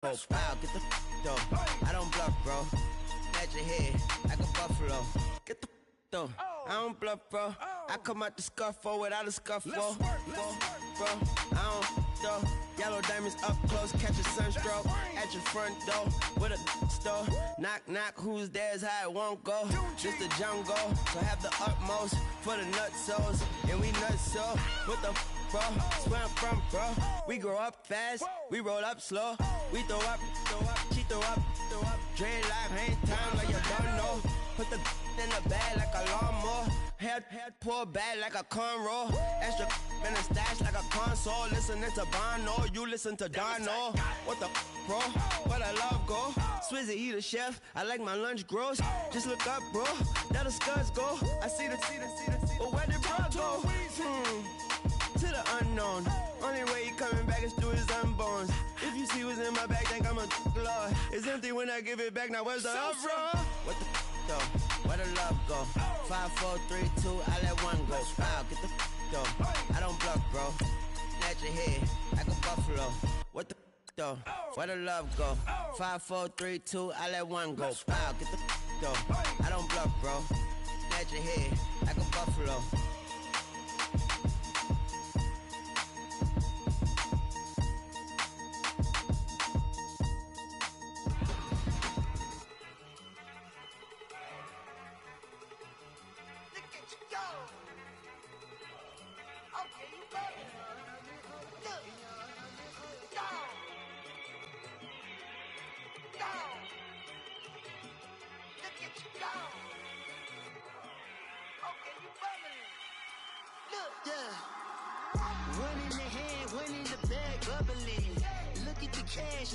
Wow, get the though. I don't bluff, bro. At your head like a buffalo. Get the though. I don't bluff, bro. I come out the scuffle without a scuffle. Bro, I don't though. Yellow diamonds up close, catch a sunstroke at your front door with a store. Knock, knock, who's there is how it won't go. Just the jungle, so have the utmost for the nutsos. And we nutso. What the bro? Where I'm from, bro. We grow up fast, we roll up slow. We throw up, she throw up. Dread like hang time like you don't know. Put the in the bag like a lawnmower. Head pull back like a cornrow. Extra in the stash like a console. Listening to Bono, you listen to Dono. What the bro? Where the love go? Swizzy, he the chef. I like my lunch gross. Just look up, bro. That the scuds go. I see the. But where did bro go? To the unknown. Only way he coming back is through his unborns. If you see what's in my bag, think I'm a lord. It's empty when I give it back. Now where's the up, bro? What the though? Where the love go? 5, 4, 3, 2, I let one go. Wow, get the though. I don't bluff, bro. At your head like a buffalo. What the though? Where the love go? 5, 4, 3, 2, I let one go. Wow, get the though. I don't bluff, bro. At your head like a buffalo.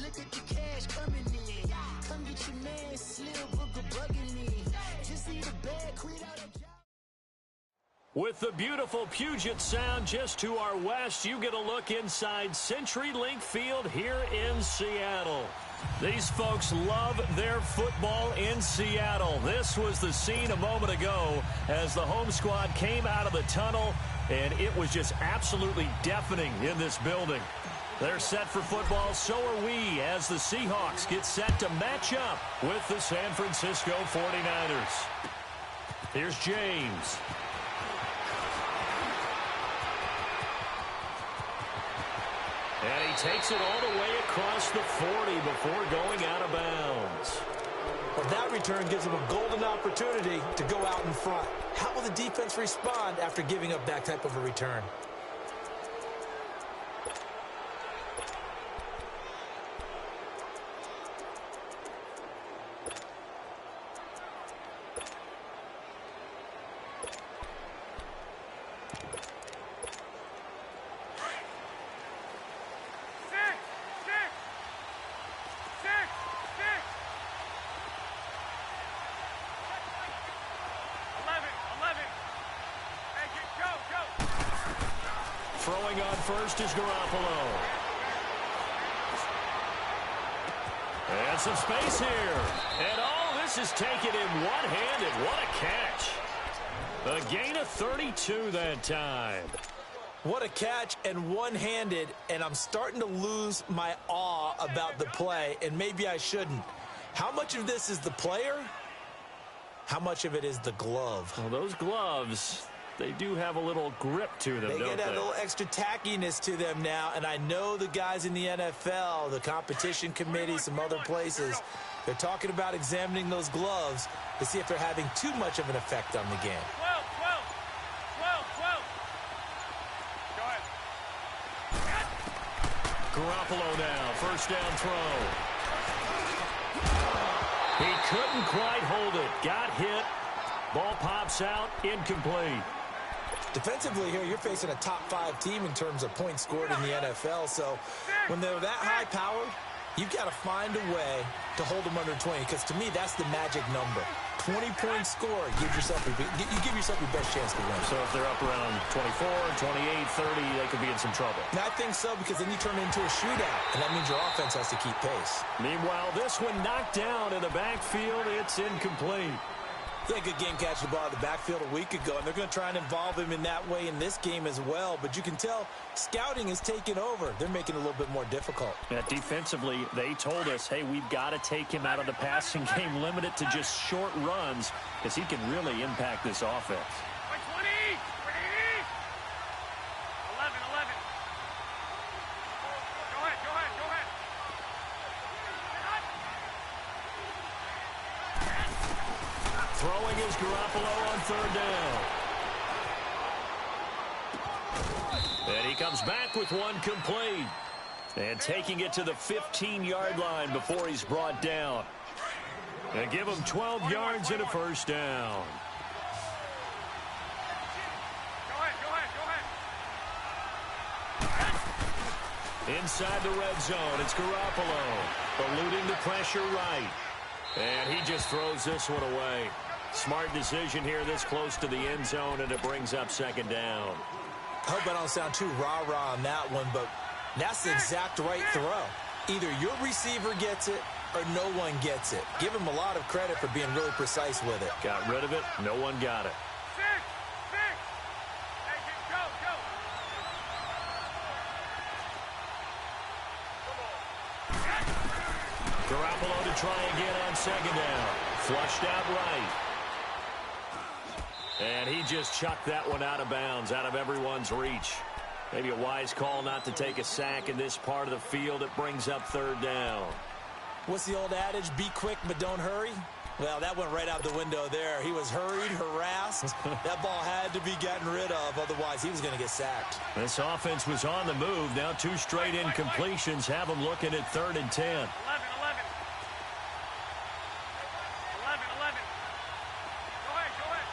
Look at the cash coming in. Come get your man, Slim Booker bugging in. Just need a bag, quit out a job. With the beautiful Puget Sound just to our west, you get a look inside CenturyLink Field here in Seattle. These folks love their football in Seattle. This was the scene a moment ago as the home squad came out of the tunnel, and it was just absolutely deafening in this building. They're set for football, so are we, as the Seahawks get set to match up with the San Francisco 49ers. Here's James. And he takes it all the way across the 40 before going out of bounds. Well, that return gives them a golden opportunity to go out in front. How will the defense respond after giving up that type of a return? Throwing on first is Garoppolo. And some space here. And this is taken in one-handed. What a catch. A gain of 32 that time. What a catch and one-handed, and I'm starting to lose my awe about the play, and maybe I shouldn't. How much of this is the player? How much of it is the glove? Well, those gloves, they do have a little grip to them, don't they? They get a little extra tackiness to them now, and I know the guys in the NFL, the competition committee, some other places, they're talking about examining those gloves to see if they're having too much of an effect on the game. 12. Go ahead. Garoppolo now, first down throw. He couldn't quite hold it. Got hit. Ball pops out, incomplete. Defensively here, you're facing a top 5 team in terms of points scored in the NFL. So when they're that high powered, you've got to find a way to hold them under 20, because to me, that's the magic number. 20-point score, you give yourself your best chance to win. So if they're up around 24, 28, 30, they could be in some trouble. And I think so, because then you turn it into a shootout, and that means your offense has to keep pace. Meanwhile, this one knocked down in the backfield. It's incomplete. Yeah, good game catching the ball in the backfield a week ago, and they're going to try and involve him in that way in this game as well. But you can tell scouting is taking over. They're making it a little bit more difficult. Yeah, defensively, they told us, hey, we've got to take him out of the passing game, limit it to just short runs, because he can really impact this offense. 20, 11. Go ahead. Throwing is Garoppolo on third down. And he comes back with one complete. And taking it to the 15-yard line before he's brought down. They give him 12 yards and a first down. Go ahead. Inside the red zone, it's Garoppolo. Eluding the pressure right. And he just throws this one away. Smart decision here this close to the end zone, and it brings up second down. I hope I don't sound too rah-rah on that one, but that's the exact right throw. Either your receiver gets it or no one gets it. Give him a lot of credit for being really precise with it. Got rid of it. No one got it. 6. Hey, go. Garoppolo to try again on second down. Flushed out right. And he just chucked that one out of bounds, out of everyone's reach. Maybe a wise call not to take a sack in this part of the field. It brings up third down. What's the old adage? Be quick, but don't hurry? Well, that went right out the window there. He was hurried, harassed. That ball had to be gotten rid of, otherwise he was going to get sacked. This offense was on the move. Now 2 straight incompletions have them looking at 3rd and 10. 11. Go ahead.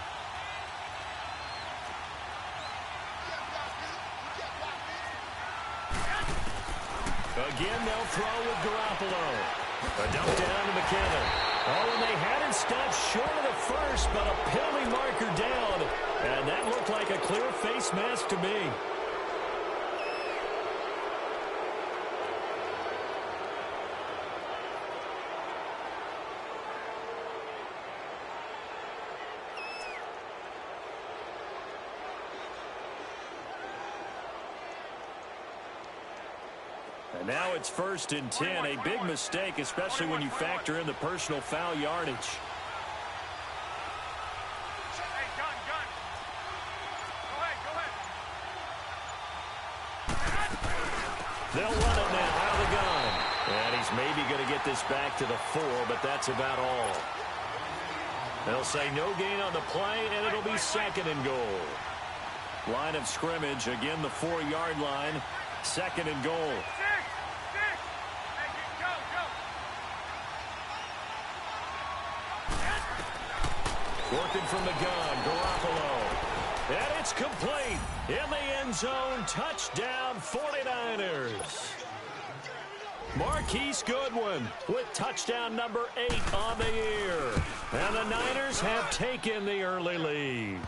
Again, they'll throw with Garoppolo. A dump down to McKinnon. Oh, and they had it stopped short of the first, but a penalty marker down. And that looked like a clear face mask to me. And now it's 1st and 10. A big mistake, especially when you factor in the personal foul yardage. Hey, gun. Go ahead. They'll run it now out of the gun. And he's maybe going to get this back to the 4, but that's about all. They'll say no gain on the play, and it'll be 2nd and goal. Line of scrimmage, again the 4-yard line. 2nd and goal. 6. Hey, go. Working from the gun, Garoppolo. And it's complete. In the end zone, touchdown 49ers. Marquise Goodwin with touchdown number 8 on the year. And the Niners have taken the early lead.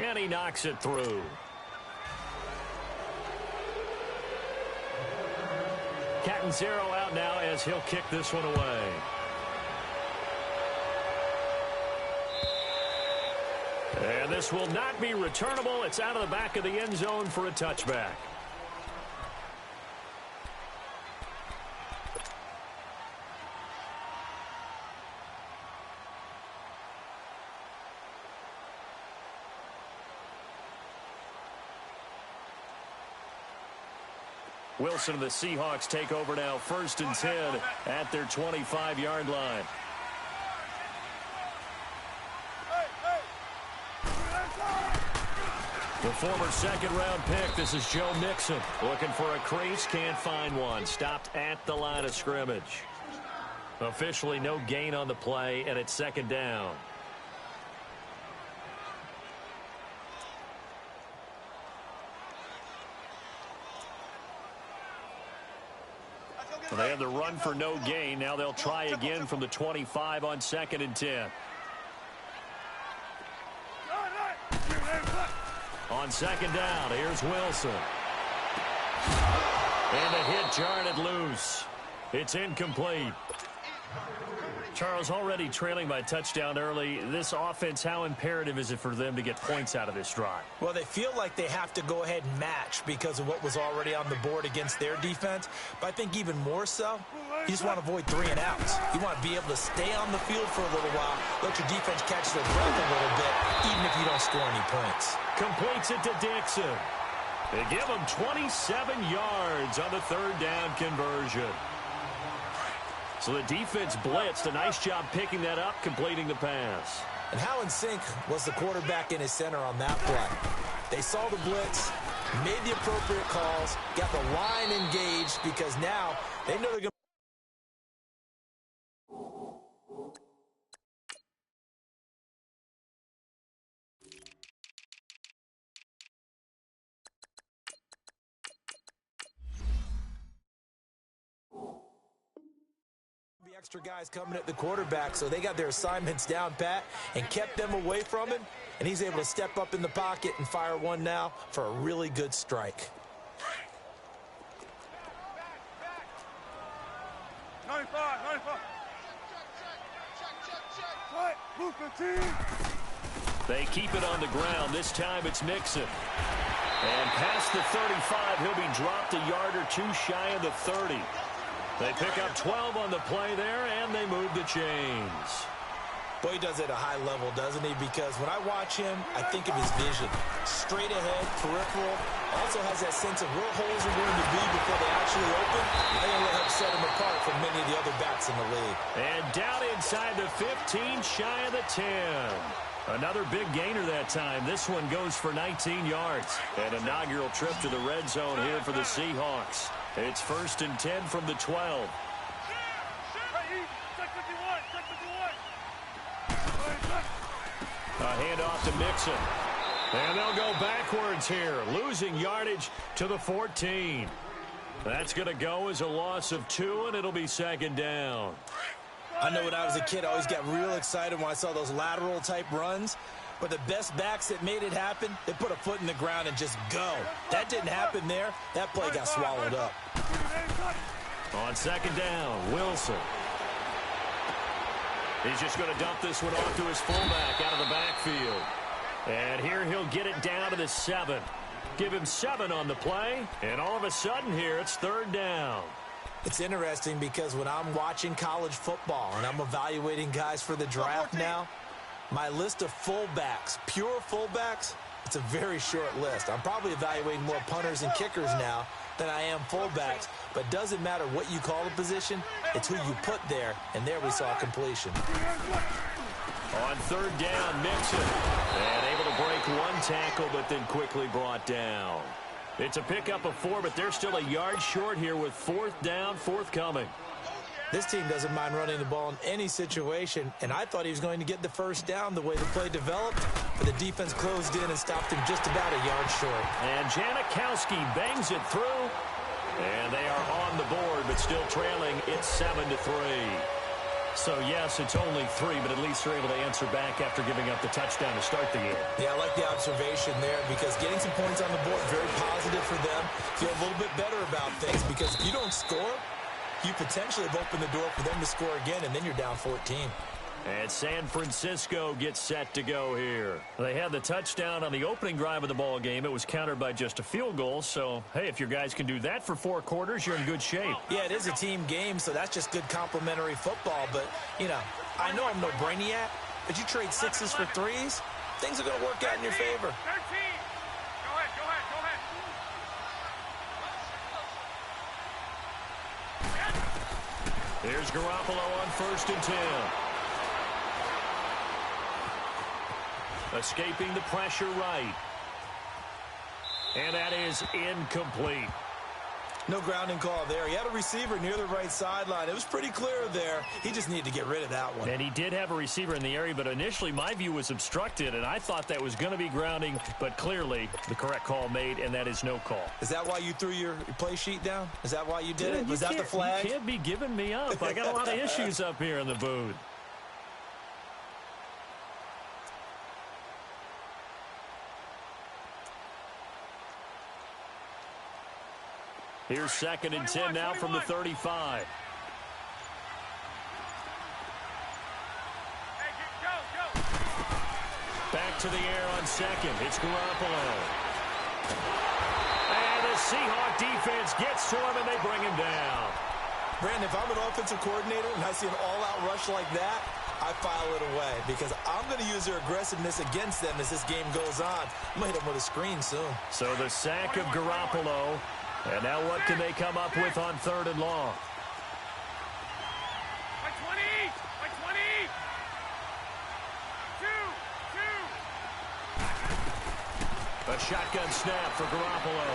And he knocks it through. Catanzaro out now as he'll kick this one away. And this will not be returnable. It's out of the back of the end zone for a touchback. Wilson and the Seahawks take over now, 1st and 10 at their 25-yard line. The former 2nd-round pick, this is Joe Mixon. Looking for a crease, can't find one. Stopped at the line of scrimmage. Officially no gain on the play, and it's 2nd down. Well, they have the run for no gain. Now they'll try again from the 25 on 2nd and 10. On 2nd down, here's Wilson. And the hit jarred it loose. It's incomplete. Charles, already trailing by touchdown early. This offense, how imperative is it for them to get points out of this drive? Well, they feel like they have to go ahead and match because of what was already on the board against their defense. But I think even more so, you just want to avoid 3 and outs. You want to be able to stay on the field for a little while, let your defense catch their breath a little bit, even if you don't score any points. Completes it to Dixon. They give him 27 yards on the 3rd down conversion. So the defense blitzed. A nice job picking that up, completing the pass. And how in sync was the quarterback in his center on that play? They saw the blitz, made the appropriate calls, got the line engaged because now they know they're going to. Extra guys coming at the quarterback, so they got their assignments down pat and kept them away from him, and he's able to step up in the pocket and fire one now for a really good strike. 95. What? Blue 15. They keep it on the ground. This time it's Mixon. And past the 35, he'll be dropped a yard or 2 shy of the 30. They pick up 12 on the play there, and they move the chains. Boy, he does it at a high level, doesn't he? Because when I watch him, I think of his vision. Straight ahead, peripheral. Also has that sense of where holes are going to be before they actually open. I think it'll help set him apart from many of the other backs in the league. And down inside the 15, shy of the 10. Another big gainer that time. This one goes for 19 yards. An inaugural trip to the red zone here for the Seahawks. It's 1st and 10 from the 12. A handoff to Mixon. And they'll go backwards here, losing yardage to the 14. That's going to go as a loss of 2, and it'll be 2nd down. I know when I was a kid, I always got real excited when I saw those lateral-type runs. But the best backs that made it happen, they put a foot in the ground and just go. That didn't happen there. That play got swallowed up. On 2nd down, Wilson. He's just going to dump this one off to his fullback out of the backfield. And here he'll get it down to the 7. Give him 7 on the play. And all of a sudden here, it's 3rd down. It's interesting because when I'm watching college football and I'm evaluating guys for the draft now, my list of fullbacks, pure fullbacks, it's a very short list. I'm probably evaluating more punters and kickers now than I am fullbacks. But it doesn't matter what you call the position, it's who you put there. And there we saw completion. On 3rd down, Mixon. And able to break 1 tackle, but then quickly brought down. It's a pickup of 4, but they're still a yard short here with 4th down forthcoming. This team doesn't mind running the ball in any situation, and I thought he was going to get the 1st down the way the play developed, but the defense closed in and stopped him just about a yard short. And Janikowski bangs it through, and they are on the board, but still trailing. It's 7-3. So, yes, it's only 3, but at least they're able to answer back after giving up the touchdown to start the game. Yeah, I like the observation there because getting some points on the board, very positive for them. Feel a little bit better about things because if you don't score, you potentially have opened the door for them to score again, and then you're down 14. And San Francisco gets set to go here. They had the touchdown on the opening drive of the ball game. It was countered by just a field goal. So, hey, if your guys can do that for 4 quarters, you're in good shape. Yeah, it is a team game, so that's just good complementary football. But, you know, I know I'm no brainiac, but you trade 6s for 3s, things are going to work out in your favor. 13. Go ahead. Here's Garoppolo on 1st and 10. Escaping the pressure right. And that is incomplete. No grounding call there. He had a receiver near the right sideline. It was pretty clear there. He just needed to get rid of that one. And he did have a receiver in the area, but initially my view was obstructed, and I thought that was going to be grounding, but clearly the correct call made, and that is no call. Is that why you threw your play sheet down? Is that why you did it? Was that the flag? You can't be giving me up. I got a lot of issues up here in the booth. Here's 2nd and 10 now from the 35. Back to the air on second. It's Garoppolo. And the Seahawk defense gets to him, and they bring him down. Brandon, if I'm an offensive coordinator and I see an all-out rush like that, I file it away because I'm going to use their aggressiveness against them as this game goes on. I'm going to hit them with a screen soon. So the sack of Garoppolo. And now what can they come up with on 3rd and long? By 20! By 20! Two! A shotgun snap for Garoppolo.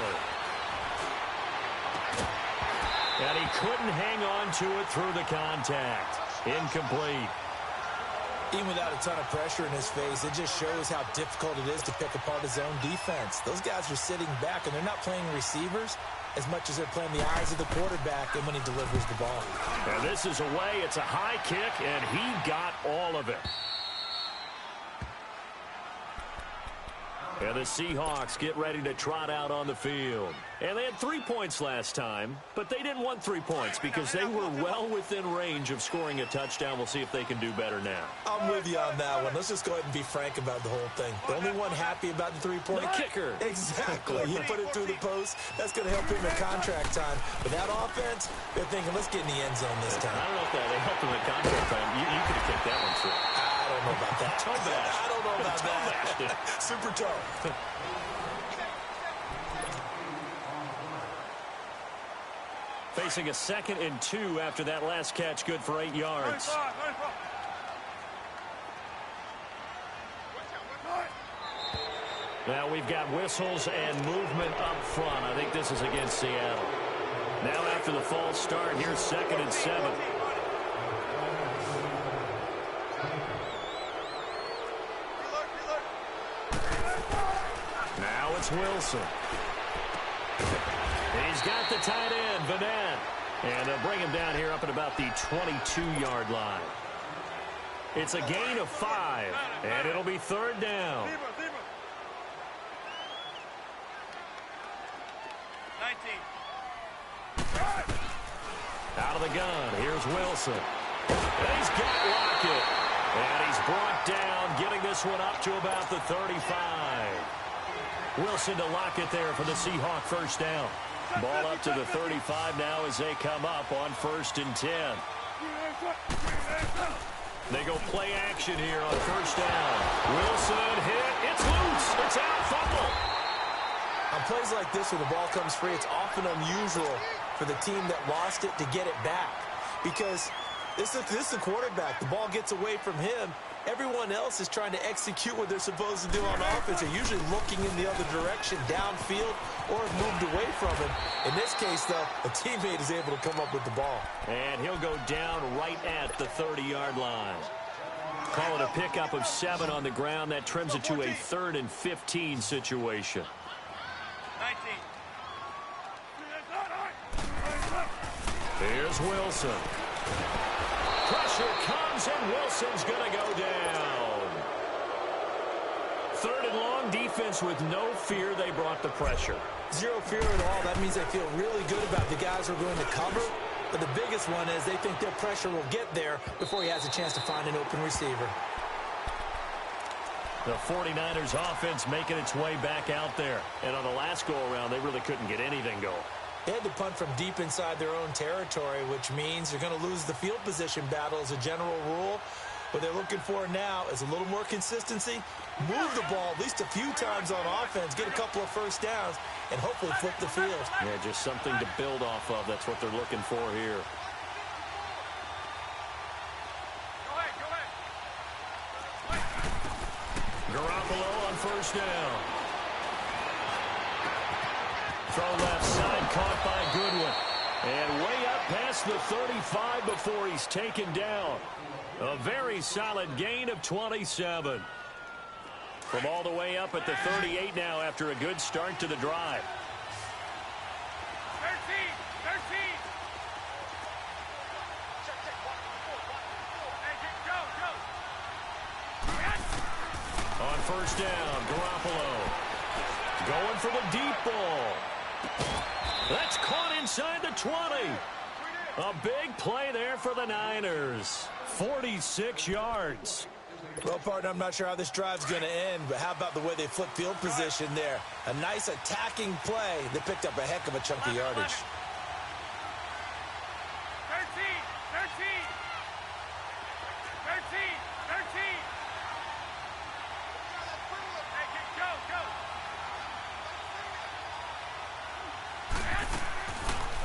And he couldn't hang on to it through the contact. Incomplete. Even without a ton of pressure in his face, it just shows how difficult it is to pick apart his own defense. Those guys are sitting back, and they're not playing receivers as much as they're playing the eyes of the quarterback and when he delivers the ball. And this is away. It's a high kick, and he got all of it. And the Seahawks get ready to trot out on the field. And they had 3 points last time, but they didn't want 3 points because they were well within range of scoring a touchdown. We'll see if they can do better now. I'm with you on that one. Let's just go ahead and be frank about the whole thing. The only one happy about the three-point. The kicker. Exactly. He put it through the post. That's going to help him in contract time. But that offense, they're thinking, let's get in the end zone this time. I don't know if that helped him in contract time. You could have kicked that one through. I don't know about that. I don't know about that. Super toe. Facing a 2nd and 2 after that last catch, good for 8 yards. 95. Now we've got whistles and movement up front. I think this is against Seattle. Now after the false start, here's 2nd and 7. Now it's Wilson. He's got the tight end, Vanette. And they'll bring him down here up at about the 22-yard line. It's a gain of 5, and it'll be 3rd down. 19. Out of the gun, here's Wilson. And he's got Lockett. And he's brought down, getting this one up to about the 35. Wilson to Lockett there for the Seahawk first down. Ball up to the 35 now as they come up on 1st and 10. They go play action here on 1st down. Wilson hit. It's loose. It's out. Fumble. On plays like this where the ball comes free, it's often unusual for the team that lost it to get it back. Because this is the quarterback. The ball gets away from him. Everyone else is trying to execute what they're supposed to do on offense. They're usually looking in the other direction, downfield, or have moved away from him. In this case, though, a teammate is able to come up with the ball. And he'll go down right at the 30-yard line. Call it a pickup of 7 on the ground. That trims it to a 3rd and 15 situation. 19. Here's Wilson. Pressure comes, and Wilson's going to go down. 3rd and long, defense with no fear. They brought the pressure. Zero fear at all. That means they feel really good about the guys who are going to cover. But the biggest one is they think their pressure will get there before he has a chance to find an open receiver. The 49ers offense making its way back out there. And on the last go-around, they really couldn't get anything going. They had to punt from deep inside their own territory, which means they're going to lose the field position battle as a general rule. What they're looking for now is a little more consistency, move the ball at least a few times on offense, get a couple of first downs, and hopefully flip the field. Yeah, just something to build off of. That's what they're looking for here. Garoppolo on 1st down. Throw left side, caught by Goodwin. And way up past the 35 before he's taken down. A very solid gain of 27. From all the way up at the 38 now after a good start to the drive. 13. On 1st down, Garoppolo going for the deep ball. That's caught inside the 20. A big play there for the Niners. 46 yards. Well, partner, I'm not sure how this drive's going to end, but how about the way they flip field position there? A nice attacking play. They picked up a heck of a chunk of yardage.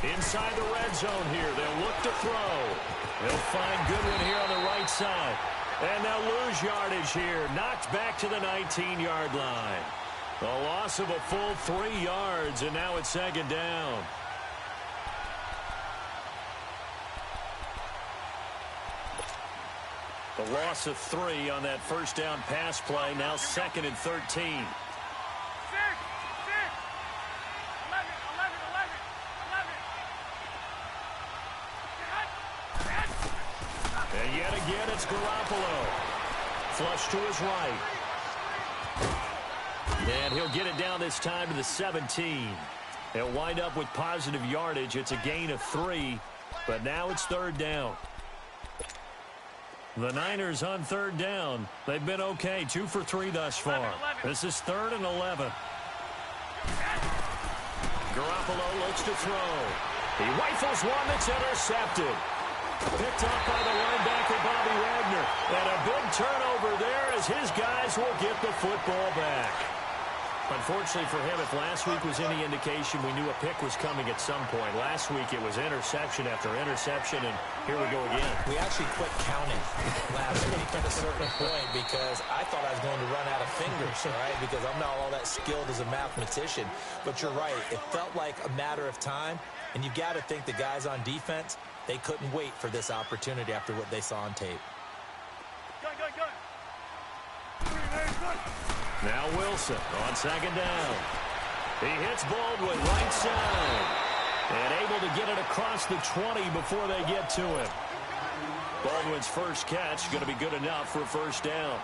13. Inside the red zone here. They'll look to throw. They'll find Goodwin here on the right side. And they'll lose yardage here. Knocked back to the 19-yard line. A loss of a full 3 yards, and now it's second down. The loss of 3 on that first down pass play. Now second and 13. And yet again, it's Garoppolo. Flush to his right. And he'll get it down this time to the 17. He'll wind up with positive yardage. It's a gain of 3, but now it's third down. The Niners on third down. They've been okay, 2 for 3 thus far. This is 3rd and 11. Garoppolo looks to throw. He rifles one that's intercepted. Picked up by the linebacker, Bobby Wagner. And a big turnover there as his guys will get the football back. Unfortunately for him, if last week was any indication, we knew a pick was coming at some point. Last week it was interception after interception, and here we go again. We actually quit counting last week at a certain point because I thought I was going to run out of fingers, right? Because I'm not all that skilled as a mathematician. But you're right. It felt like a matter of time, and you got to think the guys on defense, they couldn't wait for this opportunity after what they saw on tape. Go. Now Wilson on second down. He hits Baldwin right side. And able to get it across the 20 before they get to him. Baldwin's first catch going to be good enough for a first down.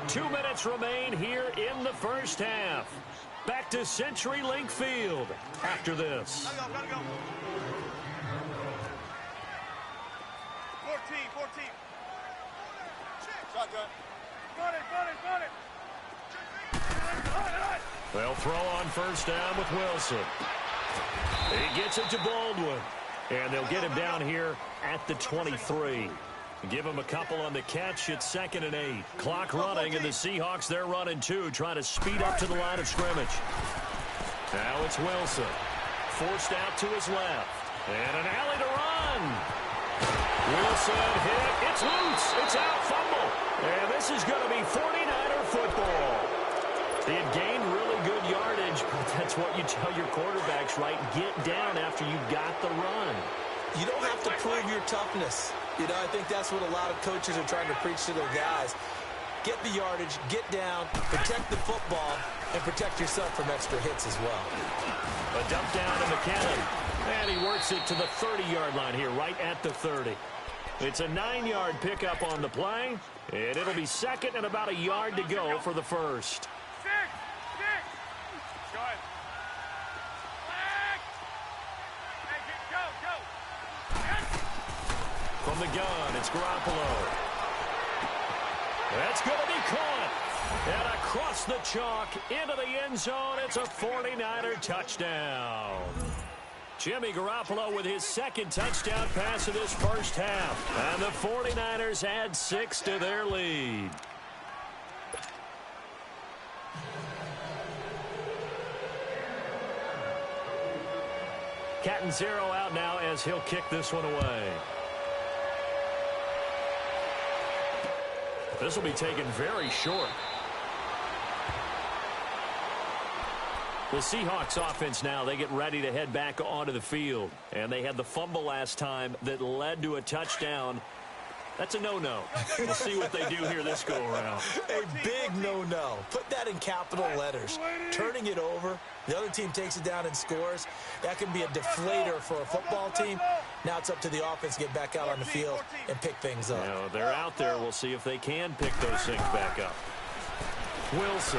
Two minutes remain here in the first half. Back to CenturyLink Field after this. Gotta go. 14. Shotgun. Got it. They'll throw on first down with Wilson. He gets it to Baldwin. And they'll get him down here at the 23. Give him a couple on the catch. It's 2nd and 8. Clock running, and the Seahawks, they're running too, trying to speed up to the line of scrimmage. Now it's Wilson. Forced out to his left. And an alley to run. Wilson hit. It's loose. It's out. Fumble. And this is going to be 49er football. He had gained really good yardage, but that's what you tell your quarterbacks, right? Get down after you got the run. You don't have to prove your toughness. You know, I think that's what a lot of coaches are trying to preach to their guys. Get the yardage, get down, protect the football, and protect yourself from extra hits as well. A dump down to McKinnon. And he works it to the 30-yard line here, right at the 30. It's a 9-yard pickup on the play, and it'll be second and about a yard to go for the first. 6. Go ahead. Go. From the gun, it's Garoppolo. That's going to be caught. And across the chalk, into the end zone, it's a 49er touchdown. Jimmy Garoppolo with his second touchdown pass of this first half. And the 49ers add 6 to their lead. Cat and 0 out now as he'll kick this one away. This will be taken very short. The Seahawks offense now, they get ready to head back onto the field. And they had the fumble last time that led to a touchdown. That's a no-no. We'll see what they do here this go-around. A big no-no. Put that in capital letters. Turning it over, the other team takes it down and scores. That can be a deflator for a football team. Now it's up to the offense to get back out on the field and pick things up. You know, they're out there. We'll see if they can pick those things back up. Wilson.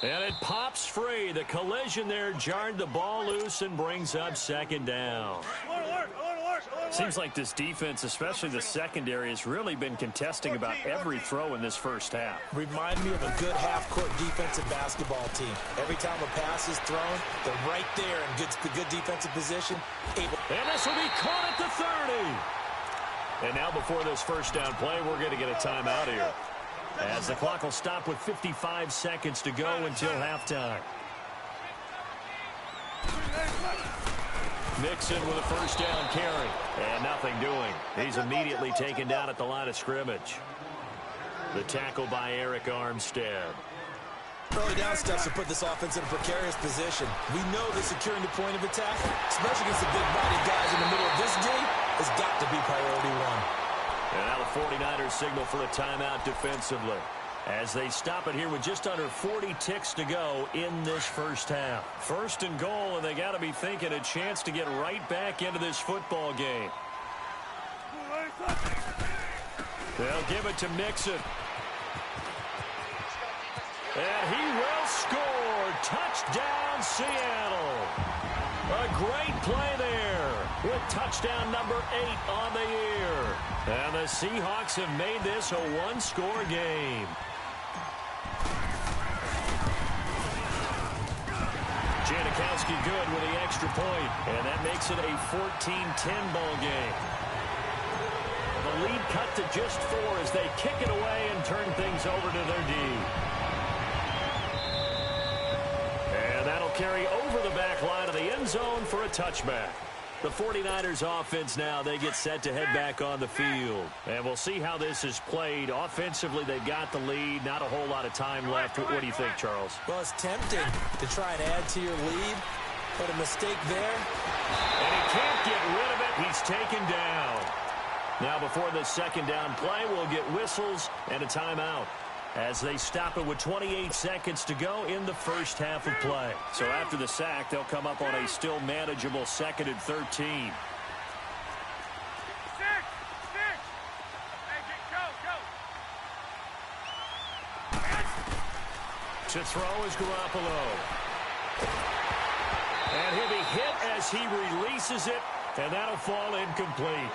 And it pops free. The collision there jarred the ball loose and brings up second down. Seems like this defense, especially the secondary, has really been contesting about every throw in this first half. Remind me of a good half-court defensive basketball team. Every time a pass is thrown, they're right there in good defensive position. And this will be caught at the 30. And now before this first down play, we're going to get a timeout here, as the clock will stop with 55 seconds to go until halftime. Mixon with a first down carry. And nothing doing. He's immediately taken down at the line of scrimmage. The tackle by Eric Armstead. Early down steps to put this offense in a precarious position. We know that securing the point of attack, especially against the big-bodied guys in the middle of this game, has got to be priority one. And now the 49ers signal for a timeout defensively, as they stop it here with just under 40 ticks to go in this first half. First and goal, and they got to be thinking a chance to get right back into this football game. They'll give it to Mixon. And he will score. Touchdown, Seattle. A great play there with touchdown number 8 on the year. And the Seahawks have made this a one-score game. Janikowski good with the extra point, and that makes it a 14-10 ball game. The lead cut to just 4 as they kick it away and turn things over to their D. And that'll carry over the back line of the end zone for a touchback. The 49ers offense now, they get set to head back on the field. And we'll see how this is played. Offensively, they've got the lead. Not a whole lot of time left. What do you think, Charles? Well, it's tempting to try and add to your lead, but a mistake there. And he can't get rid of it. He's taken down. Now, before the second down play, we'll get whistles and a timeout, as they stop it with 28 seconds to go in the first half of play. So after the sack, they'll come up on a still manageable 2nd and 13. To throw is Garoppolo. And he'll be hit as he releases it, and that'll fall incomplete.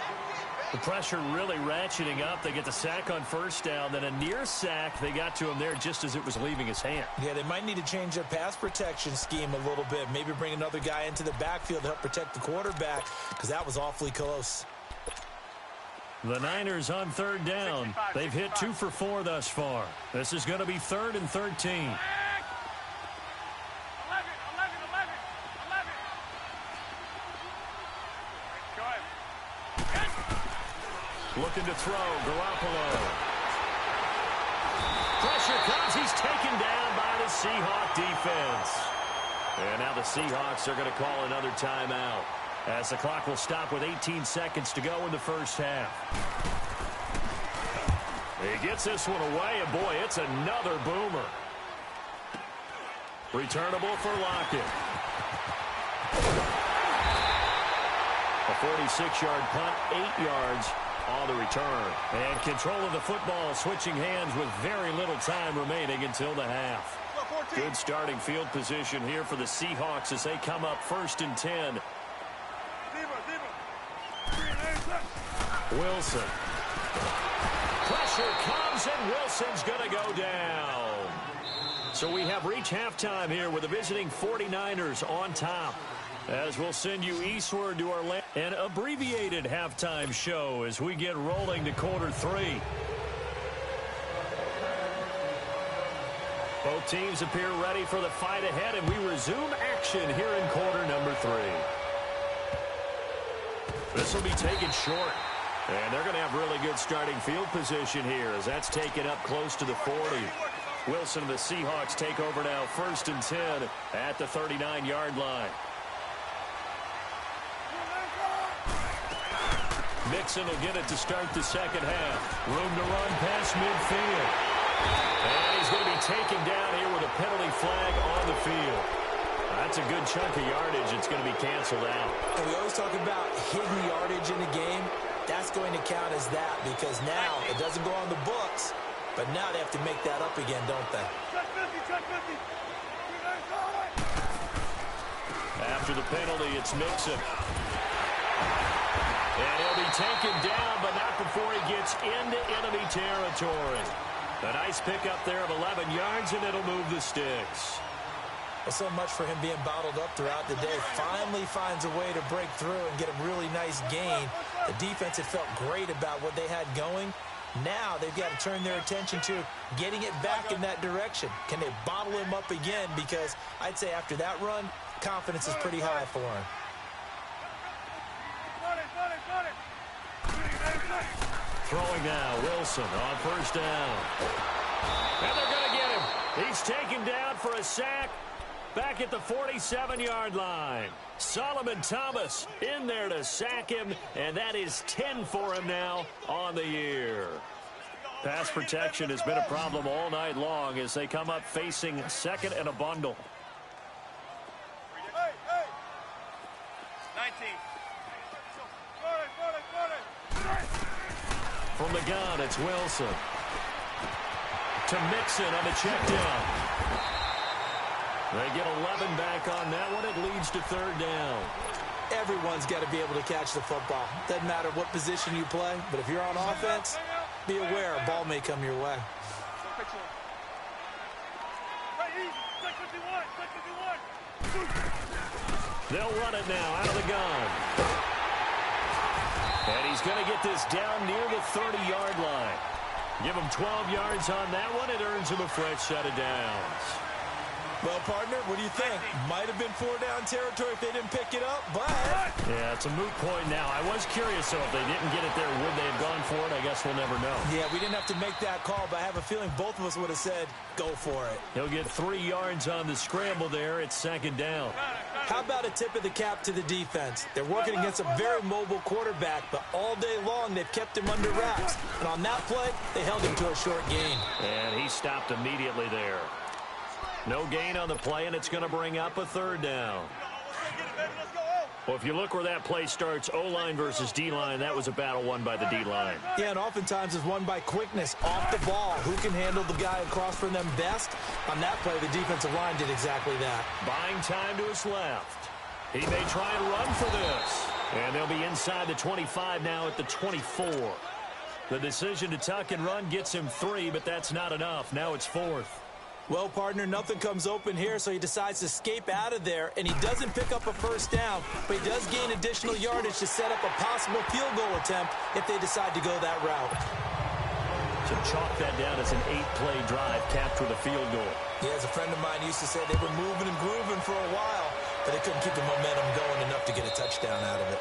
The pressure really ratcheting up. They get the sack on first down, then a near sack. They got to him there just as it was leaving his hand. Yeah, they might need to change their pass protection scheme a little bit. Maybe bring another guy into the backfield to help protect the quarterback, because that was awfully close. The Niners on third down. They've hit 2 for 4 thus far. This is going to be 3rd and 13. Looking to throw, Garoppolo. Pressure comes. He's taken down by the Seahawk defense. And now the Seahawks are going to call another timeout, as the clock will stop with 18 seconds to go in the first half. He gets this one away, and boy, it's another boomer. Returnable for Lockett. A 46-yard punt, 8 yards on the return. And control of the football, switching hands with very little time remaining until the half. Good starting field position here for the Seahawks as they come up 1st and 10. Wilson. Pressure comes, and Wilson's going to go down. So we have reached halftime here with the visiting 49ers on top, as we'll send you eastward to our an abbreviated halftime show as we get rolling to quarter 3. Both teams appear ready for the fight ahead, and we resume action here in quarter number 3. This will be taken short, and they're going to have really good starting field position here, as that's taken up close to the 40. Wilson and the Seahawks take over now 1st and 10 at the 39-yard line. Mixon will get it to start the second half. Room to run past midfield. And he's going to be taken down here with a penalty flag on the field. That's a good chunk of yardage. It's going to be canceled out. And we always talk about hidden yardage in the game. That's going to count as that, because now it doesn't go on the books, but now they have to make that up again, don't they? After the penalty, it's Mixon. And he'll be taken down, but not before he gets into enemy territory. A nice pickup there of 11 yards, and it'll move the sticks. Well, so much for him being bottled up throughout the day. Finally finds a way to break through and get a really nice gain. The defense had felt great about what they had going. Now they've got to turn their attention to getting it back in that direction. Can they bottle him up again? Because I'd say after that run, confidence is pretty high for him. Throwing now, Wilson on first down. And they're going to get him. He's taken down for a sack back at the 47-yard line. Solomon Thomas in there to sack him, and that is 10 for him now on the year. Pass protection has been a problem all night long as they come up facing second and a bundle. 19. From the gun, it's Wilson. To Mixon on the check down. They get 11 back on that one. It leads to third down. Everyone's got to be able to catch the football. Doesn't matter what position you play, but if you're on offense, be aware a ball may come your way. They'll run it now out of the gun. And he's going to get this down near the 30-yard line. Give him 12 yards on that one. It earns him a fresh set of downs. Well, partner, what do you think? Might have been 4-down territory if they didn't pick it up, but... Yeah, it's a moot point now. I was curious, though, if they didn't get it there, would they have gone for it? I guess we'll never know. Yeah, we didn't have to make that call, but I have a feeling both of us would have said, go for it. He'll get 3 yards on the scramble there. It's second down. How about a tip of the cap to the defense? They're working against a very mobile quarterback, but all day long they've kept him under wraps. And on that play, they held him to a short gain. And he stopped immediately there. No gain on the play, and it's going to bring up a third down. Well, if you look where that play starts, O-line versus D-line, that was a battle won by the D-line. Yeah, and oftentimes it's won by quickness off the ball. Who can handle the guy across from them best? On that play, the defensive line did exactly that. Buying time to his left. He may try and run for this. And they'll be inside the 25 now at the 24. The decision to tuck and run gets him 3, but that's not enough. Now it's 4th. Well, partner, nothing comes open here, so he decides to escape out of there, and he doesn't pick up a first down, but he does gain additional yardage to set up a possible field goal attempt if they decide to go that route. So chalk that down as an 8-play drive capped with a field goal. Yeah, as a friend of mine used to say, they were moving and grooving for a while, but they couldn't keep the momentum going enough to get a touchdown out of it.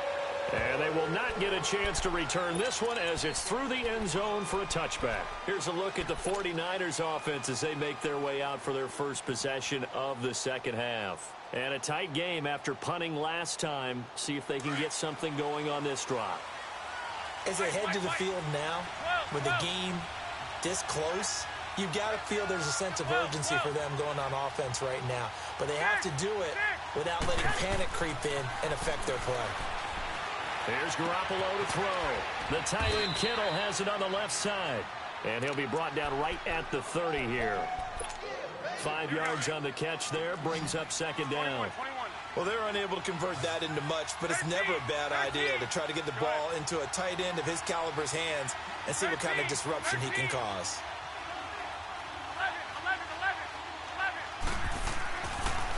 And they will not get a chance to return this one as it's through the end zone for a touchback. Here's a look at the 49ers offense as they make their way out for their first possession of the second half. And a tight game after punting last time. See if they can get something going on this drive. As they head to the field now, with the game this close, you've got to feel there's a sense of urgency for them going on offense right now. But they have to do it without letting panic creep in and affect their play. Here's Garoppolo to throw. The tight end Kittle has it on the left side. And he'll be brought down right at the 30 here. 5 yards on the catch there. Brings up second down. Well, they're unable to convert that into much, but it's never a bad idea to try to get the ball into a tight end of his caliber's hands and see what kind of disruption he can cause.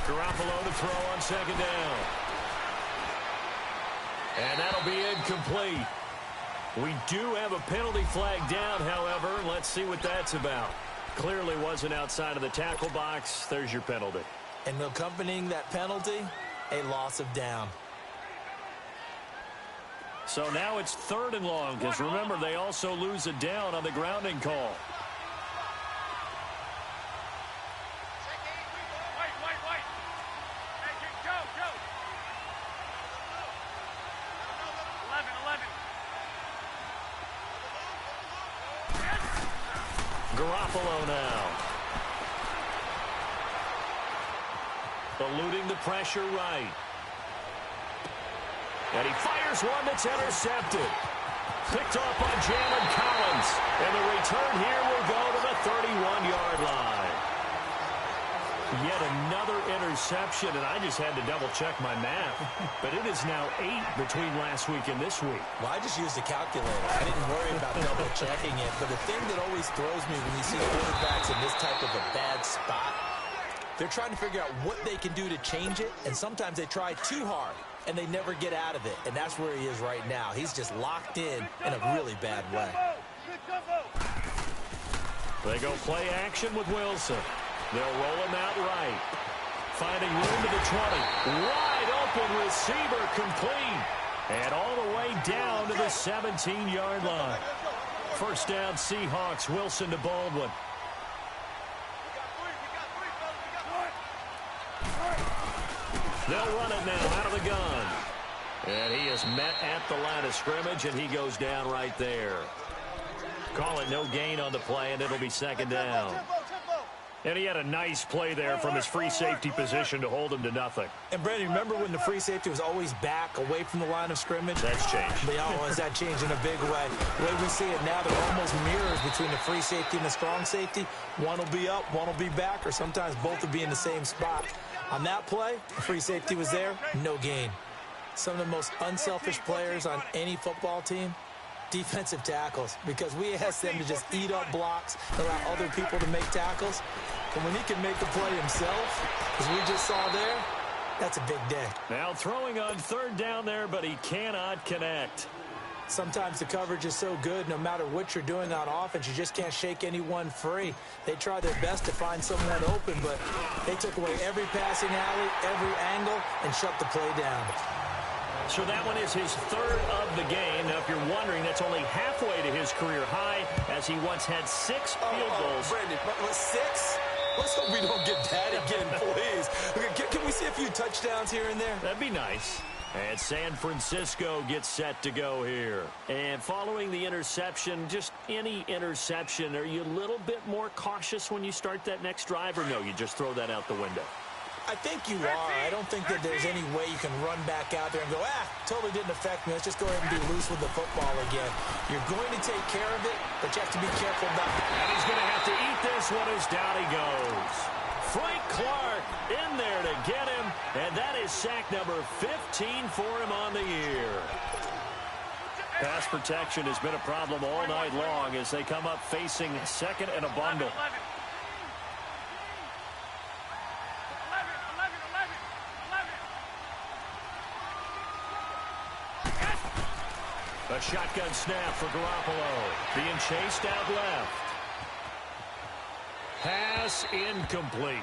Garoppolo to throw on second down. And that'll be incomplete. We do have a penalty flag down, however. Let's see what that's about. Clearly wasn't outside of the tackle box. There's your penalty. And accompanying that penalty, a loss of down. So now it's 3rd and long, because remember, they also lose a down on the grounding call. Garoppolo now. Eluding the pressure right. And he fires one that's intercepted. Picked off by Jalen Collins. And the return here will go to the 31-yard line. Yet another interception, and I just had to double-check my math. But it is now 8 between last week and this week. Well, I just used a calculator. I didn't worry about double-checking it. But the thing that always throws me when you see quarterbacks in this type of a bad spot, they're trying to figure out what they can do to change it, and sometimes they try too hard, and they never get out of it. And that's where he is right now. He's just locked in a really bad way. They go play action with Wilson. They'll roll him out right. Finding room to the 20. Wide open receiver complete. And all the way down to the 17-yard line. First down, Seahawks. Wilson to Baldwin. They'll run it now out of the gun. And he is met at the line of scrimmage, and he goes down right there. Call it no gain on the play, and it'll be second down. And he had a nice play there from his free safety position to hold him to nothing. And, Brandon, remember when the free safety was always back, away from the line of scrimmage? That's changed. Has that changed in a big way? The way we see it now, they're almost mirrors between the free safety and the strong safety. One will be up, one will be back, or sometimes both will be in the same spot. On that play, the free safety was there, no gain. Some of the most unselfish players on any football team, defensive tackles, because we ask them to just eat up blocks, allow other people to make tackles. And when he can make the play himself, as we just saw there, that's a big day. Now throwing on third down there, but he cannot connect. Sometimes the coverage is so good, no matter what you're doing on offense, you just can't shake anyone free. They try their best to find someone open, but they took away every passing alley, every angle, and shut the play down. So that one is his third of the game. Now, if you're wondering, that's only halfway to his career high, as he once had 6 field goals. Brandon, but 6? Let's hope we don't get that again, please. Can we see a few touchdowns here and there? That'd be nice. And San Francisco gets set to go here. And following the interception, just any interception, are you a little bit more cautious when you start that next drive, or no, you just throw that out the window? I think you are. I don't think that there's any way you can run back out there and go, totally didn't affect me. Let's just go ahead and be loose with the football again. You're going to take care of it, but you have to be careful about it. And he's going to have to eat this one as down he goes. Frank Clark in there to get him, and that is sack number 15 for him on the year. Pass protection has been a problem all night long as they come up facing second and a bundle. A shotgun snap for Garoppolo. Being chased out left. Pass incomplete.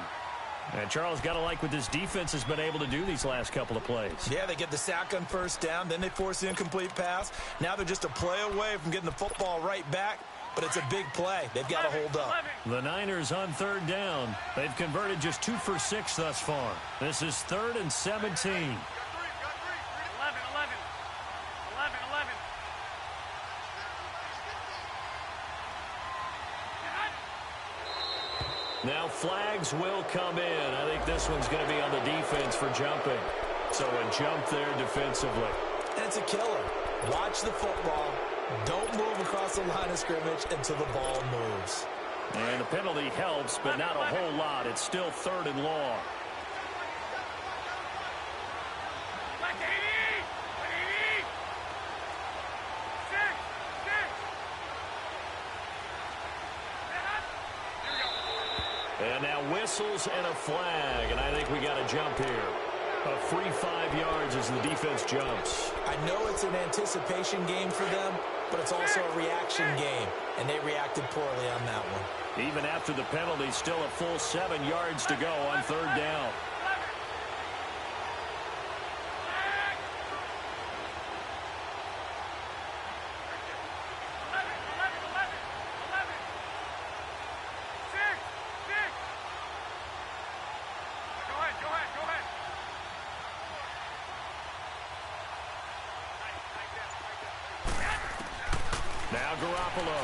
And Charles, got to like what this defense has been able to do these last couple of plays. Yeah, they get the sack on first down, then they force the incomplete pass. Now they're just a play away from getting the football right back, but it's a big play. They've got to hold up. The Niners on third down. They've converted just 2 for 6 thus far. This is 3rd and 17. Now flags will come in. I think this one's going to be on the defense for jumping. So a jump there defensively. And it's a killer. Watch the football. Don't move across the line of scrimmage until the ball moves. And the penalty helps, but not a whole lot. It's still 3rd and long. And now whistles and a flag, and I think we got a jump here. A free 5 yards as the defense jumps. I know it's an anticipation game for them, but it's also a reaction game, and they reacted poorly on that one. Even after the penalty, still a full 7 yards to go on 3rd down. Now Garoppolo.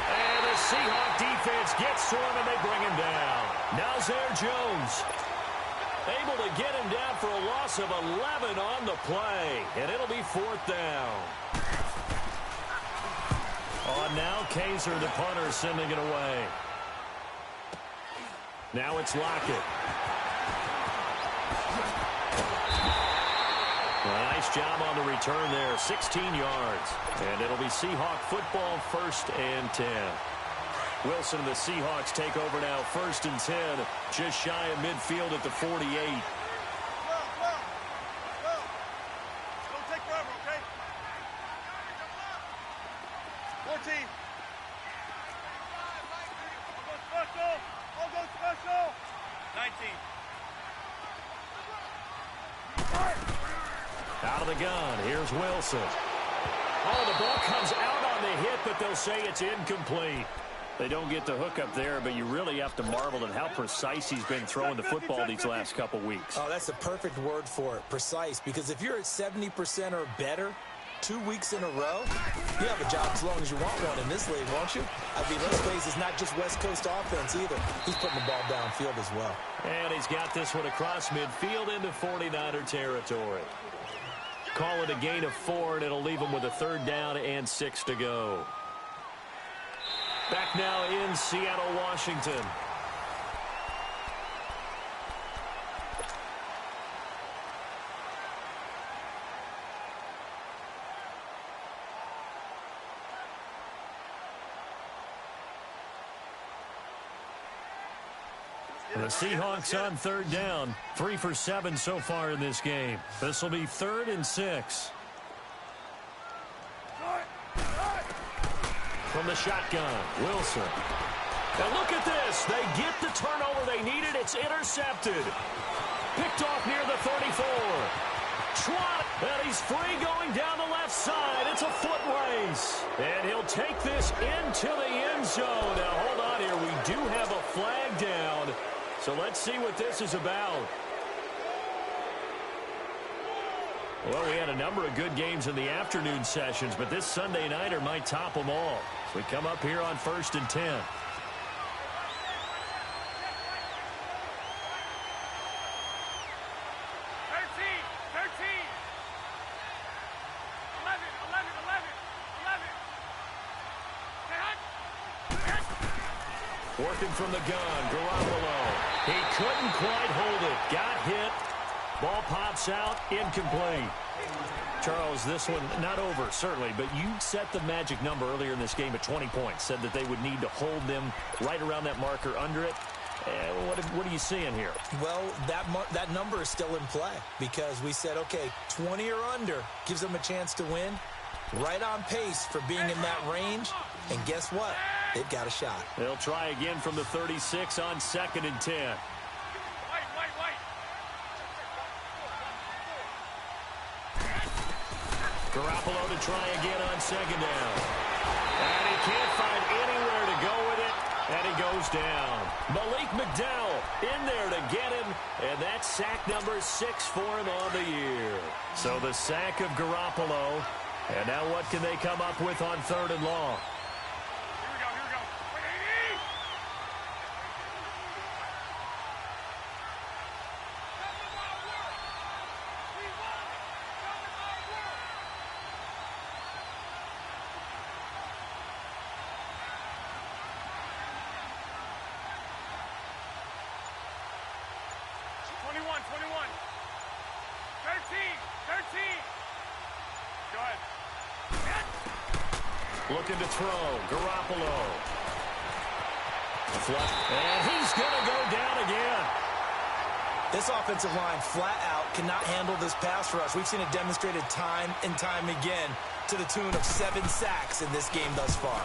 And the Seahawk defense gets to him, and they bring him down. Now Zare Jones able to get him down for a loss of 11 on the play, and it'll be 4th down. On now, Kaiser, the punter, sending it away. Now it's Lockett. A nice job on the return there, 16 yards. And it'll be Seahawk football, 1st and 10. Wilson and the Seahawks take over now, 1st and 10, just shy of midfield at the 48. Don't take forever, okay? 14. I'll go special. 19. Out of the gun, here's Wilson. Oh, the ball comes out on the hit, but they'll say it's incomplete. They don't get the hook up there, but you really have to marvel at how precise he's been throwing the football these last couple weeks. Oh, that's the perfect word for it, precise, because if you're at 70% or better 2 weeks in a row, you have a job as long as you want one in this league, won't you? I mean, let's face it, it's not just West Coast offense either. He's putting the ball downfield as well. And he's got this one across midfield into 49er territory. Call it a gain of 4, and it'll leave him with a 3rd down and 6 to go. Back now in Seattle, Washington. The Seahawks on 3rd down. 3 for 7 so far in this game. This will be 3rd and 6. From the shotgun, Wilson. And look at this. They get the turnover they needed. It's intercepted. Picked off near the 34. Trot, and he's free going down the left side. It's a foot race. And he'll take this into the end zone. Now, hold on here. We do have a flag down. So let's see what this is about. Well, we had a number of good games in the afternoon sessions, but this Sunday nighter might top them all. So we come up here on 1st and 10. 13. 11. 11. Working from the gun, Garoppolo. He couldn't quite hold it. Got hit. Ball pops out, incomplete. Charles, this one not over, certainly, but you set the magic number earlier in this game at 20 points. Said that they would need to hold them right around that marker under it. What are you seeing here? Well, that number is still in play because we said, okay, 20 or under gives them a chance to win. Right on pace for being in that range. And guess what? They've got a shot. They'll try again from the 36 on 2nd and 10. Garoppolo to try again on 2nd down. And he can't find anywhere to go with it, and he goes down. Malik McDowell in there to get him, and that's sack number 6 for him on the year. So the sack of Garoppolo, and now what can they come up with on 3rd and long? Looking to throw, Garoppolo. And he's going to go down again. This offensive line flat out cannot handle this pass rush. We've seen it demonstrated time and time again to the tune of 7 sacks in this game thus far.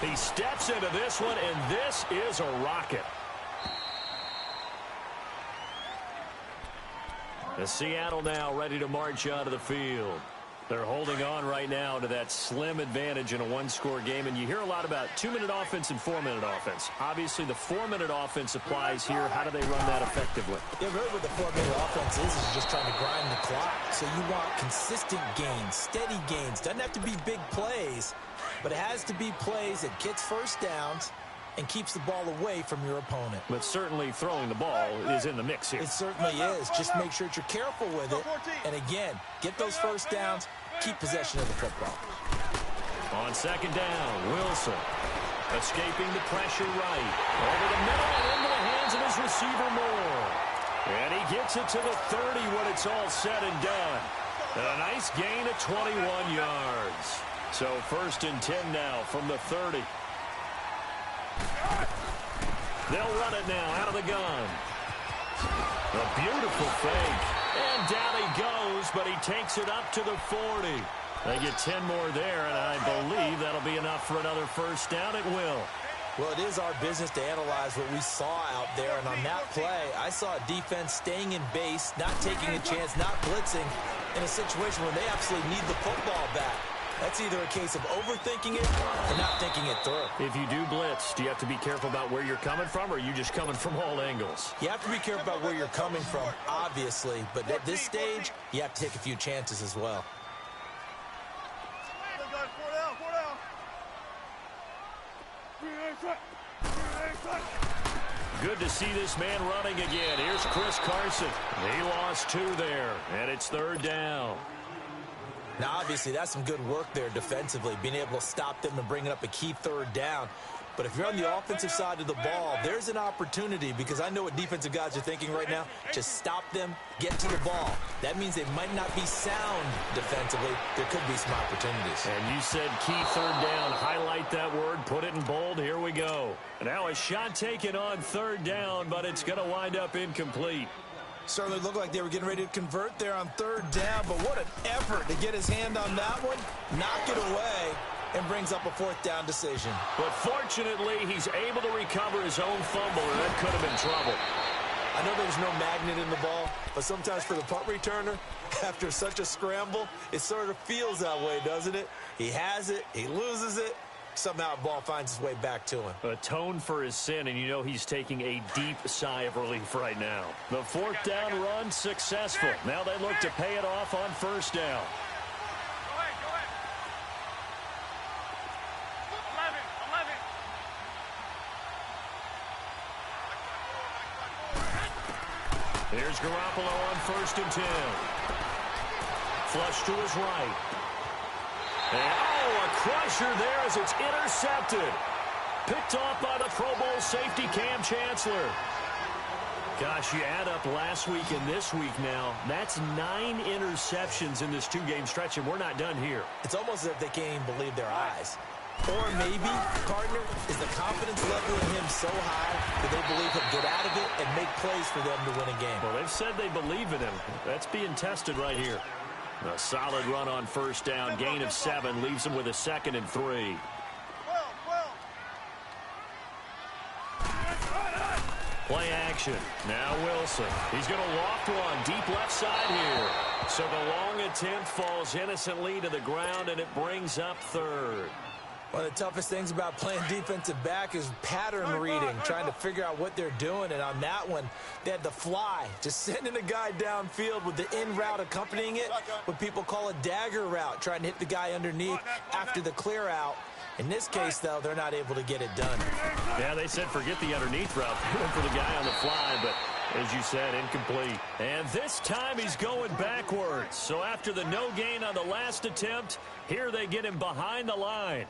He steps into this one, and this is a rocket. The Seattle now ready to march out of the field. They're holding on right now to that slim advantage in a one-score game, and you hear a lot about 2-minute offense and 4-minute offense. Obviously, the 4-minute offense applies here. How do they run that effectively? Yeah, really what the 4-minute offense is just trying to grind the clock. So you want consistent gains, steady gains. Doesn't have to be big plays, but it has to be plays that gets first downs and keeps the ball away from your opponent. But certainly throwing the ball is in the mix here. It certainly is. Just make sure that you're careful with it. And again, get those first downs, keep possession of the football. On 2nd down, Wilson escaping the pressure right. Over the middle and into the hands hands of his receiver Moore. And he gets it to the 30 when it's all said and done. And a nice gain of 21 yards. So 1st and 10 now from the 30. They'll run it now out of the gun. A beautiful fake. And down he goes, but he takes it up to the 40. They get 10 more there, and I believe that'll be enough for another 1st down. It will. Well, it is our business to analyze what we saw out there, and on that play, I saw a defense staying in base, not taking a chance, not blitzing, in a situation where they absolutely need the football back. That's either a case of overthinking it or not thinking it through. If you do blitz, do you have to be careful about where you're coming from, or are you just coming from all angles? You have to be careful about where you're coming from, obviously, but at this stage, you have to take a few chances as well. Good to see this man running again. Here's Chris Carson. He lost 2 there, and it's 3rd down. Now, obviously, that's some good work there defensively, being able to stop them and bringing up a key 3rd down. But if you're on the offensive side of the ball, there's an opportunity, because I know what defensive guys are thinking right now. Just stop them, get to the ball. That means they might not be sound defensively. There could be some opportunities. And you said key 3rd down. Highlight that word, put it in bold. Here we go. Now a shot taken on 3rd down, but it's going to wind up incomplete. Certainly looked like they were getting ready to convert there on 3rd down, but what an effort to get his hand on that one, knock it away, and brings up a 4th down decision. But fortunately, he's able to recover his own fumble, and that could have been trouble. I know there's no magnet in the ball, but sometimes for the punt returner, after such a scramble, it sort of feels that way, doesn't it? He has it, he loses it, somehow the ball finds its way back to him. Atone for his sin, and you know he's taking a deep sigh of relief right now. The 4th down run successful. Now they look to pay it off on 1st down. Here's Garoppolo on 1st and 10. Flush to his right. And, a crusher there as it's intercepted. Picked off by the Pro Bowl safety Cam Chancellor. Gosh, you add up last week and this week now. That's 9 interceptions in this 2-game stretch, and we're not done here. It's almost as if they can't even believe their eyes. Or maybe, partner, is the confidence level in him so high that they believe he'll get out of it and make plays for them to win a game. Well, they've said they believe in him. That's being tested right here. A solid run on 1st down. Gain of 7 leaves him with a 2nd and 3. Play action. Now Wilson. He's going to loft one deep left side here. So the long attempt falls innocently to the ground, and it brings up 3rd. One of the toughest things about playing defensive back is pattern reading, trying to figure out what they're doing. And on that one, they had the fly, just sending a guy downfield with the in route accompanying it, what people call a dagger route, trying to hit the guy underneath after the clear out. In this case, though, they're not able to get it done. Yeah, they said forget the underneath route. They went for the guy on the fly, but as you said, incomplete. And this time he's going backwards. So after the no gain on the last attempt, here they get him behind the line.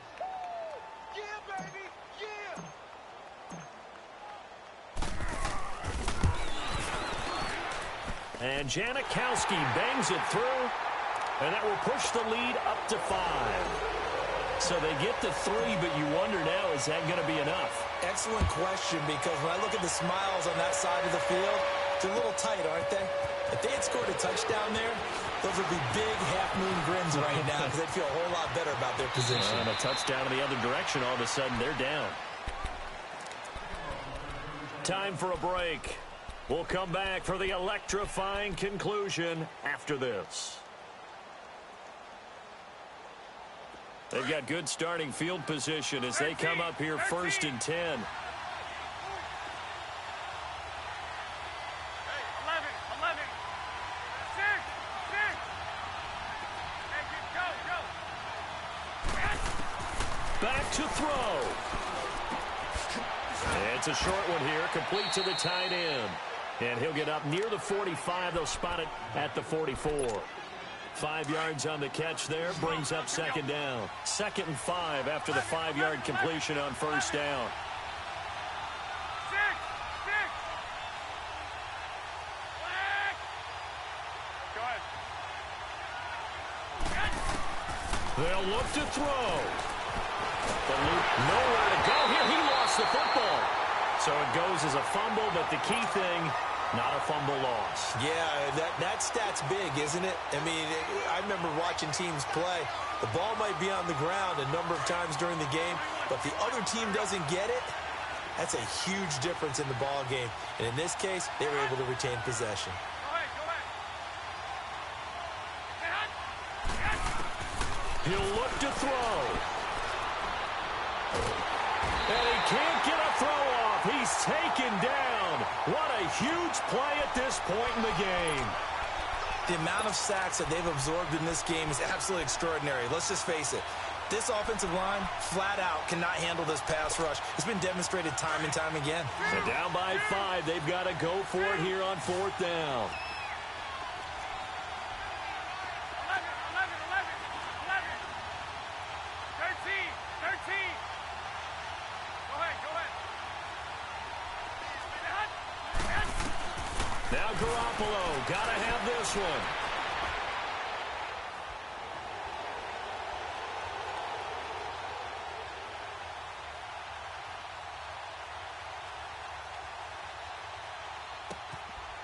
And Janikowski bangs it through, and that will push the lead up to 5. So they get to 3, but you wonder now, is that going to be enough? Excellent question, because when I look at the smiles on that side of the field, they're a little tight, aren't they? If they had scored a touchdown there, those would be big half-moon grins right now, because they'd feel a whole lot better about their position. And a touchdown in the other direction, all of a sudden they're down. Time for a break. We'll come back for the electrifying conclusion after this. They've got good starting field position as they come up here 1st and 10. Back to throw. It's a short one here, complete to the tight end. And he'll get up near the 45. They'll spot it at the 44. 5 yards on the catch there, brings up 2nd down. 2nd and 5 after the 5-yard completion on 1st down. They'll look to throw. The loop, nowhere to go here. He lost the football. So it goes as a fumble, but the key thing, not a fumble loss. Yeah, that stat's big, isn't it? I mean, I remember watching teams play. The ball might be on the ground a number of times during the game, but if the other team doesn't get it, that's a huge difference in the ball game. And in this case, they were able to retain possession. He'll look to throw. And he can't get a throw off. He's taken down. What a huge play at this point in the game. The amount of sacks that they've absorbed in this game is absolutely extraordinary. Let's just face it. This offensive line, flat out, cannot handle this pass rush. It's been demonstrated time and time again. So down by 5. They've got to go for it here on 4th down. 13. Go ahead. Now Garoppolo, got to have this one.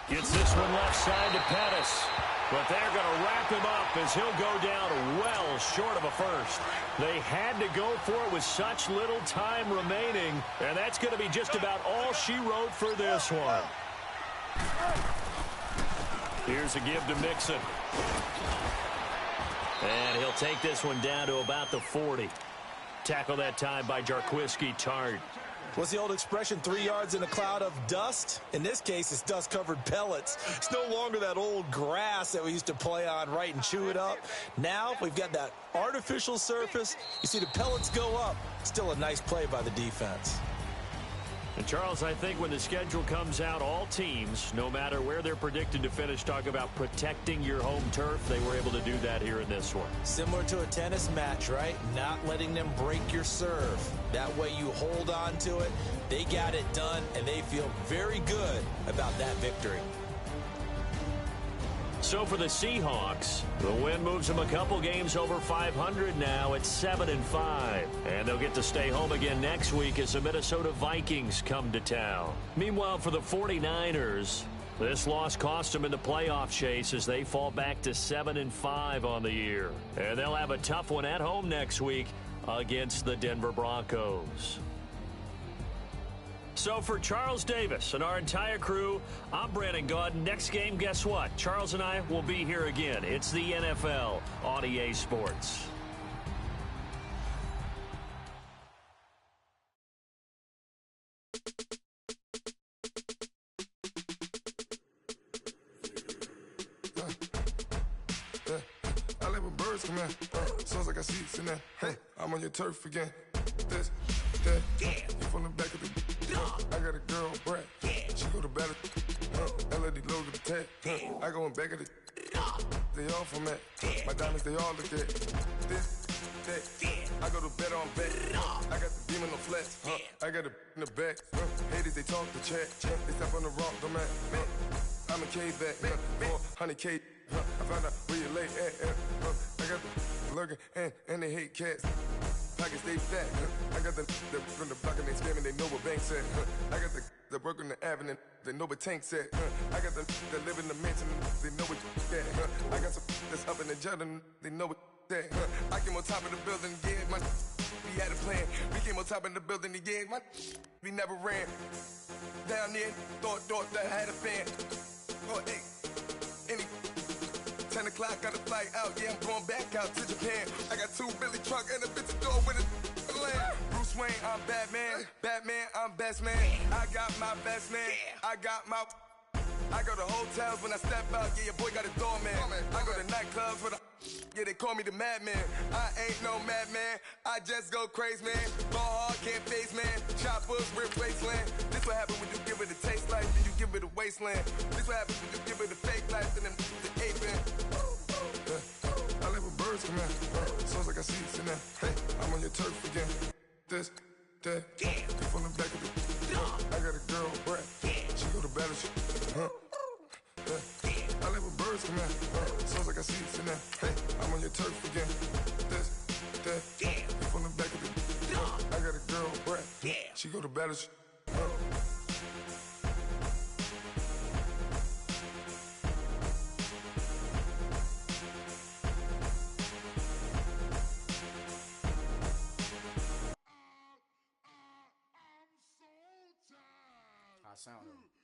Gets this one left side to Pettis. But they're going to wrap him up as he'll go down well short of a first. They had to go for it with such little time remaining, and that's going to be just about all she wrote for this one. Here's a give to Mixon. And he'll take this one down to about the 40. Tackle that time by Jarquiski Tart. What's the old expression, 3 yards in a cloud of dust? In this case, it's dust-covered pellets. It's no longer that old grass that we used to play on, right, and chew it up. Now we've got that artificial surface. You see the pellets go up. Still a nice play by the defense. And Charles, I think when the schedule comes out, all teams, no matter where they're predicted to finish, talk about protecting your home turf. They were able to do that here in this one. Similar to a tennis match, right? Not letting them break your serve. That way you hold on to it. They got it done, and they feel very good about that victory. So for the Seahawks, the win moves them a couple games over 500 now at 7-5. And they'll get to stay home again next week as the Minnesota Vikings come to town. Meanwhile, for the 49ers, this loss cost them in the playoff chase as they fall back to 7-5 on the year. And they'll have a tough one at home next week against the Denver Broncos. So for Charles Davis and our entire crew, I'm Brandon Gaudin. Next game, guess what? Charles and I will be here again. It's the NFL on EA Sports. I let my birds come in. Sounds like I see it's in there. Hey, I'm on your turf again. This, that, you from the back of the. I got a girl, Brad. She go to battle. LED logo the tag. I go in back of the. They all from that. My diamonds, they all look at. This, that. I go to bet on bet. I got the beam in the flats. I got it in the back. Haters, they talk the chat. They step on the rock, the man. I'm a K-back. 400K. I found out where you lay at. I got the lurking and they hate cats. Pockets they fat. I got the from the block and they scamming. They know what banks at. I got the work on the avenue. They know what tanks at. I got the live in the mansion. They know what you at. I got some that's up in the Jordan. They know what that. I came on top of the building. Yeah, my we had a plan. We came on top of the building. Yeah, my we never ran. Down there, thought that I had a fan. Oh, hey, any 10 o'clock, got a flight out. Yeah, I'm going back out to Japan. I got 2 Billy truck and a bitch door with a land. Bruce Wayne, I'm Batman. Batman, I'm best man. I got my best man. I got my. I go to hotels when I step out. Yeah, your boy got a doorman. I go to nightclubs with a. Yeah, they call me the madman. I ain't no madman. I just go crazy, man. Ball hard, can't face, man. Choppers, rip wasteland. This what happen when you give it a taste life and you give it a wasteland. This what happen when you give it a fake life and then the aping. I let my birds come in. Sounds like I see it's in there. Hey, I'm on your turf again. This, that, you from the back of the. I got a girl, Brad. She go to battle. I let my birds come in. Sounds like I see it's in there. Hey, I'm on your turf again. This. Yeah. From the back of the I got a girl, Brad. Yeah. She go to battle. I sound him.